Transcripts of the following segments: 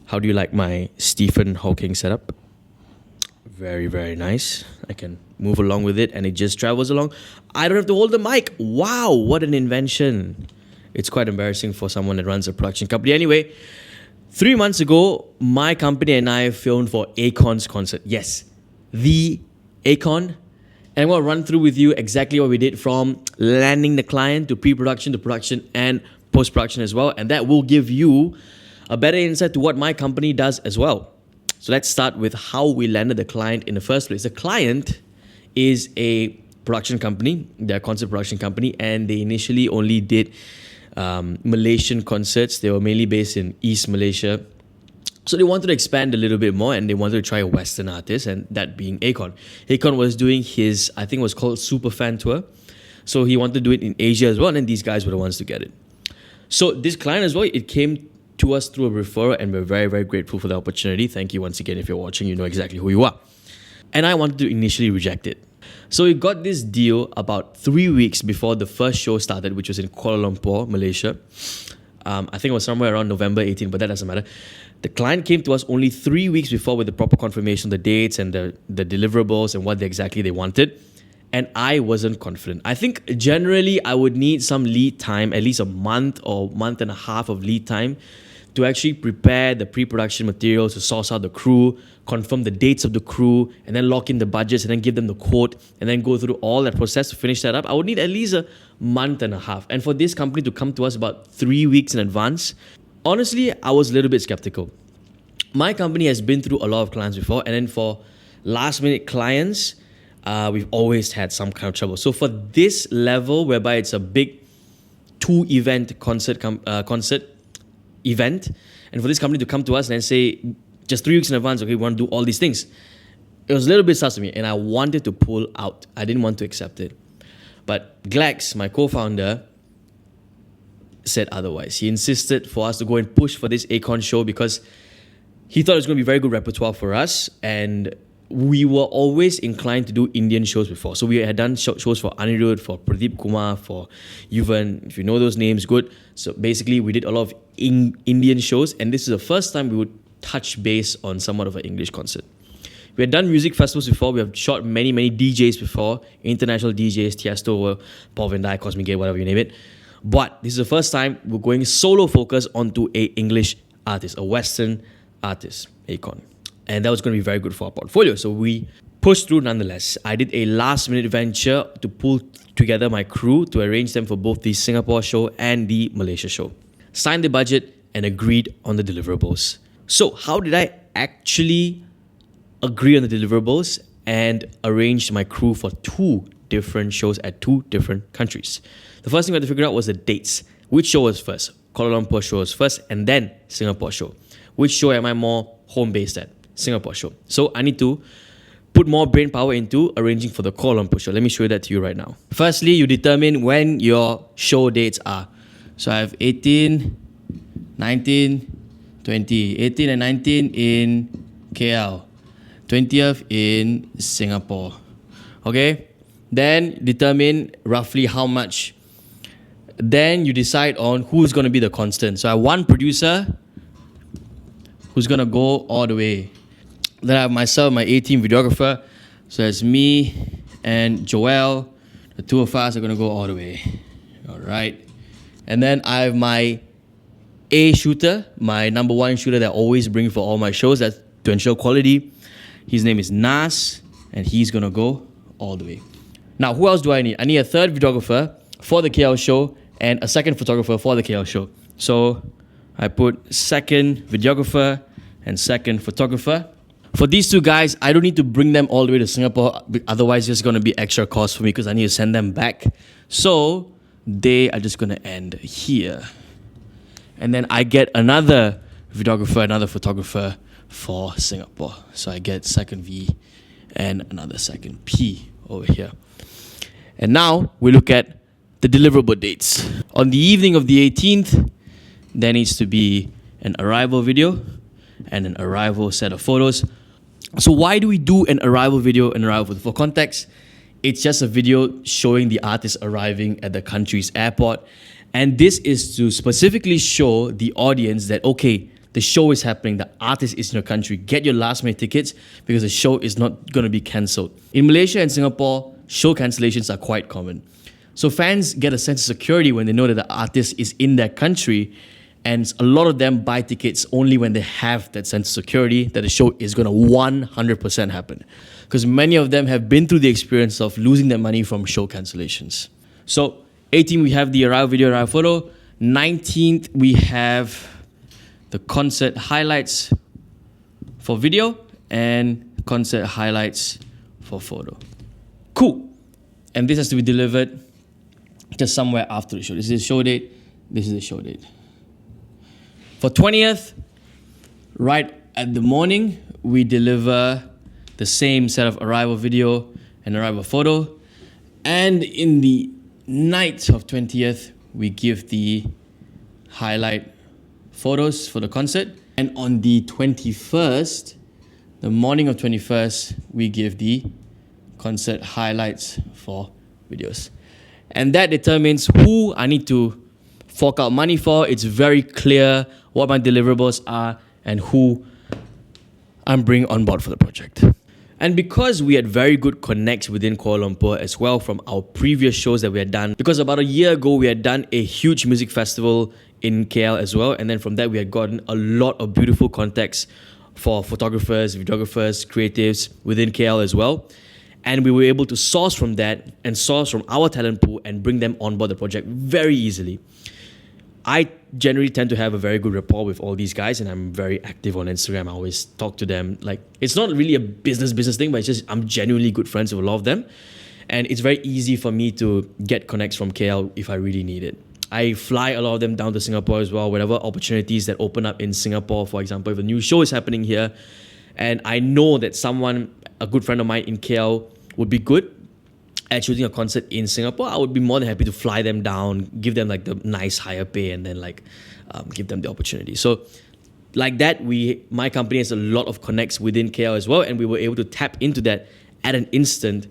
How do you like my Stephen Hawking setup? Very, very nice. I can move along with it and it just travels along. I don't have to hold the mic. Wow, what an invention. It's quite embarrassing for someone that runs a production company. Anyway, 3 months ago, my company and I filmed for Akon's concert. Yes, the Akon. And I'm going to run through with you exactly what we did from landing the client to pre-production to production and post-production as well. And that will give you a better insight to what my company does as well. So let's start with how we landed the client in the first place. The client is a production company, they're a concert production company, and they initially only did Malaysian concerts. They were mainly based in East Malaysia. So they wanted to expand a little bit more and they wanted to try a Western artist, and that being Akon. Akon was doing his, I think it was called Super Fan Tour. So he wanted to do it in Asia as well, and then these guys were the ones to get it. So this client as well, it came to us through a referral, and we're very, very grateful for the opportunity. Thank you once again. If you're watching, you know exactly who you are. And I wanted to initially reject it. So we got this deal about 3 weeks before the first show started, which was in Kuala Lumpur, Malaysia. I think it was somewhere around November 18, but that doesn't matter. The client came to us only 3 weeks before with the proper confirmation of the dates and the deliverables and what exactly they wanted. And I wasn't confident. I think generally I would need some lead time, at least a month or month and a half of lead time to actually prepare the pre-production materials, to source out the crew, confirm the dates of the crew, and then lock in the budgets, and then give them the quote, and then go through all that process to finish that up. I would need at least a month and a half. And for this company to come to us about 3 weeks in advance, honestly, I was a little bit skeptical. My company has been through a lot of clients before, and then for last-minute clients, we've always had some kind of trouble. So for this level, whereby it's a big two-event concert event, and for this company to come to us and say, just 3 weeks in advance, okay, we want to do all these things, it was a little bit sus to me, and I wanted to pull out. I didn't want to accept it. But Glex, my co-founder, said otherwise. He insisted for us to go and push for this Akon show because he thought it was going to be very good repertoire for us, and we were always inclined to do Indian shows before. So we had done shows for Anirudh, for Pradeep Kumar, for Yuvan. If you know those names, good. So basically, we did a lot of Indian shows, and this is the first time we would touch base on somewhat of an English concert. We had done music festivals before. We have shot many, many DJs before. International DJs, Tiesto, Paul Van Dyke, Cosmic Gay, whatever you name it. But this is the first time we're going solo focus onto a English artist, a Western artist, Akon. And that was going to be very good for our portfolio. So we pushed through nonetheless. I did a last minute venture to pull together my crew to arrange them for both the Singapore show and the Malaysia show. Signed the budget and agreed on the deliverables. So how did I actually agree on the deliverables and arrange my crew for 2 different shows at 2 different countries? The first thing we had to figure out was the dates. Which show was first? Kuala Lumpur show was first, and then Singapore show. Which show am I more home-based at? Singapore show. So I need to put more brain power into arranging for the Kuala Lumpur show. Let me show you that to you right now. Firstly, you determine when your show dates are. So I have 18, 19, 20. 18 and 19 in KL. 20th in Singapore. Okay? Then determine roughly how much. Then you decide on who's going to be the constant. So I have one producer who's going to go all the way. Then I have myself, my A-team videographer. So it's me and Joel. The 2 of us are going to go all the way. All right. And then I have my A shooter, my number 1 shooter that I always bring for all my shows. That's to ensure quality. His name is Nas, and he's going to go all the way. Now, who else do I need? I need a 3rd videographer for the KL show and a 2nd photographer for the KL show. So I put 2nd videographer and 2nd photographer. For these 2 guys, I don't need to bring them all the way to Singapore. Otherwise, it's going to be extra cost for me because I need to send them back. So they are just going to end here. And then I get another videographer, another photographer for Singapore. So I get 2nd V and another 2nd P over here. And now we look at the deliverable dates. On the evening of the 18th, there needs to be an arrival video and an arrival set of photos. So why do we do an arrival video and arrival photo? For context, it's just a video showing the artist arriving at the country's airport. And this is to specifically show the audience that, okay, the show is happening, the artist is in your country. Get your last minute tickets because the show is not going to be cancelled. In Malaysia and Singapore, show cancellations are quite common. So fans get a sense of security when they know that the artist is in their country, and a lot of them buy tickets only when they have that sense of security that the show is going to 100% happen. Because many of them have been through the experience of losing their money from show cancellations. So 18th, we have the arrival video, arrival photo. 19th, we have the concert highlights for video and concert highlights for photo. Cool. And this has to be delivered just somewhere after the show. This is the show date. This is the show date. For 20th, right at the morning, we deliver the same set of arrival video and arrival photo. And in the night of 20th, we give the highlight photos for the concert. And on the 21st, the morning of 21st, we give the concert highlights for videos. And that determines who I need to fork out money for. It's very clear what my deliverables are and who I'm bringing on board for the project. And because we had very good connects within Kuala Lumpur as well from our previous shows that we had done, because about a year ago we had done a huge music festival in KL as well, and then from that we had gotten a lot of beautiful contacts for photographers, videographers, creatives within KL as well. And we were able to source from that and source from our talent pool and bring them on board the project very easily. I generally tend to have a very good rapport with all these guys, and I'm very active on Instagram. I always talk to them. Like, it's not really a business thing, but it's just I'm genuinely good friends with a lot of them. And it's very easy for me to get connects from KL if I really need it. I fly a lot of them down to Singapore as well, whatever opportunities that open up in Singapore. For example, if a new show is happening here, and I know that someone, a good friend of mine in KL, would be good at shooting a concert in Singapore, I would be more than happy to fly them down, give them like the nice higher pay, and then give them the opportunity. So like that, my company has a lot of connects within KL as well, and we were able to tap into that at an instant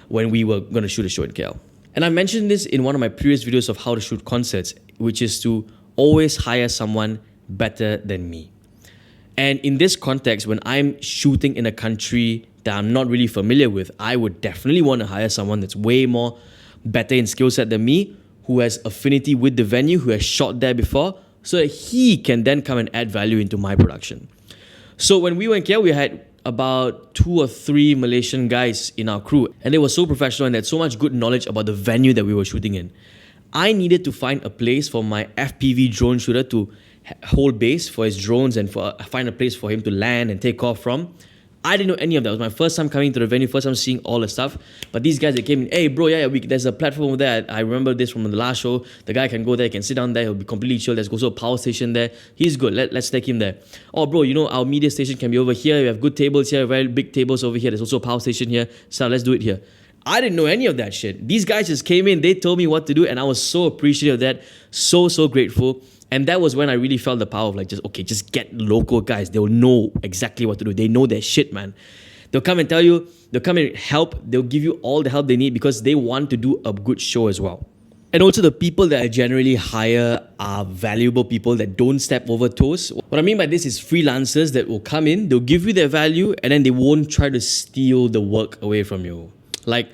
when we were going to shoot a show in KL. And I mentioned this in one of my previous videos of how to shoot concerts, which is to always hire someone better than me. And in this context, when I'm shooting in a country that I'm not really familiar with, I would definitely want to hire someone that's way more better in skill set than me, who has affinity with the venue, who has shot there before, so that he can then come and add value into my production. So when we were in KL, we had about 2 or 3 Malaysian guys in our crew, and they were so professional and they had so much good knowledge about the venue that we were shooting in. I needed to find a place for my FPV drone shooter to hold base for his drones and find a place for him to land and take off from. I didn't know any of that. It was my first time coming to the venue, first time seeing all the stuff. But these guys, they came in, hey bro, there's a platform over there. I remember this from the last show. The guy can go there, can sit down there, he'll be completely chill. There's also a power station there. He's good. Let's take him there. Oh bro, our media station can be over here. We have good tables here, very big tables over here. There's also a power station here. So let's do it here. I didn't know any of that shit. These guys just came in, they told me what to do, and I was so appreciative of that, so grateful. And that was when I really felt the power of just get local guys. They'll know exactly what to do. They know their shit, man. They'll come and tell you, they'll come and help, they'll give you all the help they need because they want to do a good show as well. And also the people that I generally hire are valuable people that don't step over toes. What I mean by this is freelancers that will come in, they'll give you their value, and then they won't try to steal the work away from you. Like,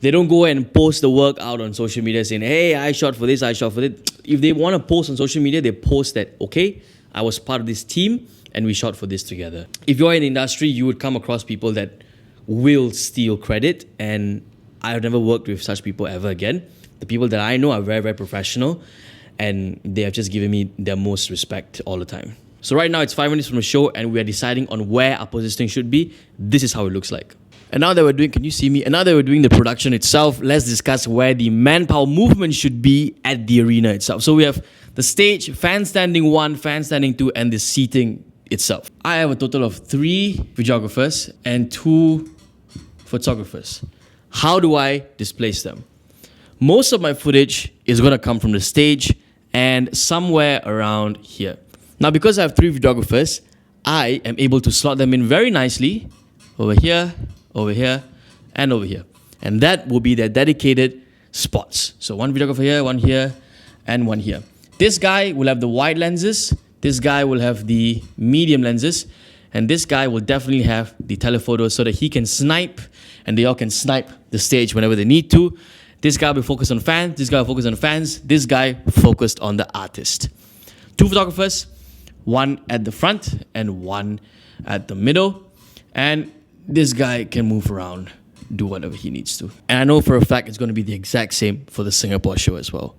they don't go and post the work out on social media saying, hey, I shot for this, I shot for that. If they want to post on social media, they post that, okay, I was part of this team and we shot for this together. If you're in the industry, you would come across people that will steal credit, and I've never worked with such people ever again. The people that I know are very, very professional, and they have just given me their most respect all the time. So right now it's 5 minutes from the show and we are deciding on where our positioning should be. This is how it looks like. And now that we're doing, can you see me? And now that we're doing the production itself, let's discuss where the manpower movement should be at the arena itself. So we have the stage, fan standing 1, fan standing 2, and the seating itself. I have a total of 3 videographers and 2 photographers. How do I displace them? Most of my footage is going to come from the stage and somewhere around here. Now, because I have 3 videographers, I am able to slot them in very nicely over here, and over here. And that will be their dedicated spots. So 1 videographer here, 1 here, and 1 here. This guy will have the wide lenses. This guy will have the medium lenses, and this guy will definitely have the telephoto so that he can snipe and they all can snipe the stage whenever they need to. This guy will focus on fans, this guy will focus on fans, this guy focused on the artist. 2 photographers, one at the front and one at the middle. And this guy can move around, do whatever he needs to. And I know for a fact it's going to be the exact same for the Singapore show as well.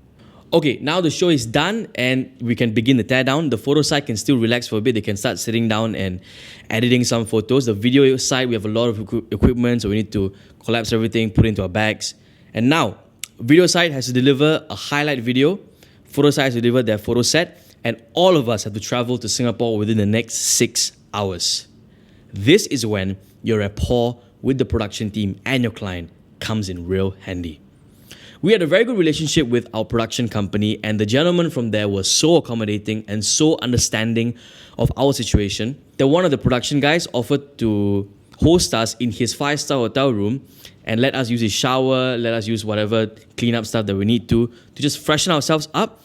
Okay, now the show is done and we can begin the teardown. The photo side can still relax for a bit. They can start sitting down and editing some photos. The video side, we have a lot of equipment, so we need to collapse everything, put it into our bags. And now, video side has to deliver a highlight video. Photo side has to deliver their photo set. And all of us have to travel to Singapore within the next 6 hours. This is when your rapport with the production team and your client comes in real handy. We had a very good relationship with our production company, and the gentleman from there was so accommodating and so understanding of our situation that one of the production guys offered to host us in his 5-star hotel room and let us use his shower, let us use whatever cleanup stuff that we need to just freshen ourselves up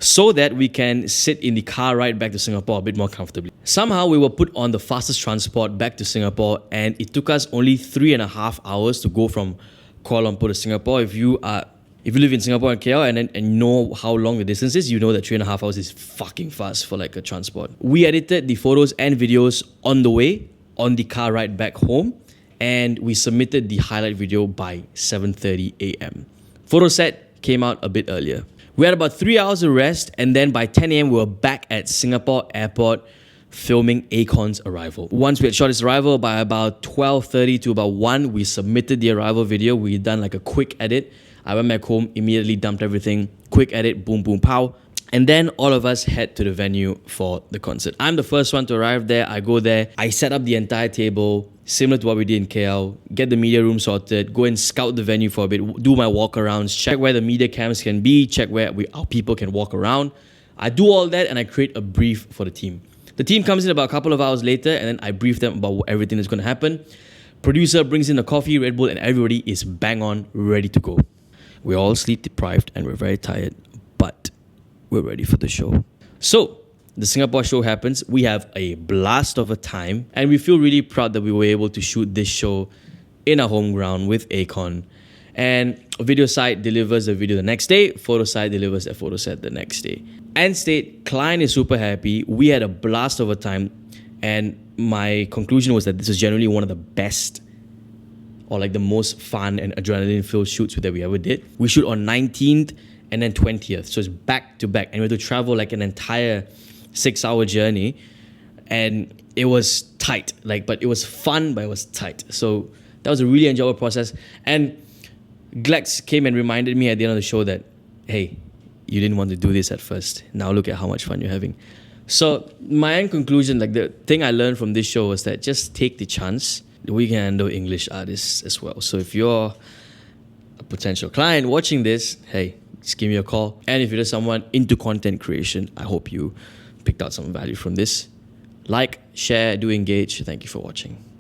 so that we can sit in the car ride back to Singapore a bit more comfortably. Somehow we were put on the fastest transport back to Singapore, and it took us only 3.5 hours to go from Kuala Lumpur to Singapore. If you live in Singapore and KL and know how long the distance is, you know that 3.5 hours is fucking fast for like a transport. We edited the photos and videos on the way, on the car ride back home, and we submitted the highlight video by 7:30 a.m. Photo set came out a bit earlier. We had about 3 hours of rest, and then by 10 a.m. we were back at Singapore airport filming Akon's arrival. Once we had shot his arrival, by about 12:30 to about 1, we submitted the arrival video. We had done like a quick edit. I went back home, immediately dumped everything, quick edit, boom, boom, pow. And then all of us head to the venue for the concert. I'm the first one to arrive there. I go there, I set up the entire table, similar to what we did in KL, get the media room sorted, go and scout the venue for a bit, do my walk-arounds, check where the media cams can be, check where our people can walk around. I do all that and I create a brief for the team. The team comes in about a couple of hours later, and then I brief them about everything that's going to happen. Producer brings in a coffee, Red Bull, and everybody is bang on, ready to go. We're all sleep deprived and we're very tired, but we're ready for the show. So, the Singapore show happens. We have a blast of a time, and we feel really proud that we were able to shoot this show in our home ground with Akon. And video site delivers the video the next day, photo site delivers a photo set the next day. End state, client is super happy. We had a blast of a time, and my conclusion was that this is generally one of the best or like the most fun and adrenaline-filled shoots that we ever did. We shoot on 19th and then 20th, so it's back to back, and we had to travel like an entire 6-hour journey, and it was tight, but it was fun, but it was tight. So that was a really enjoyable process. And Glex came and reminded me at the end of the show that, hey, you didn't want to do this at first. Now look at how much fun you're having. So my end conclusion, the thing I learned from this show was that just take the chance. We can handle English artists as well. So if you're a potential client watching this, hey, just give me a call. And if you're just someone into content creation, I hope you picked out some value from this. Like, share, do engage. Thank you for watching.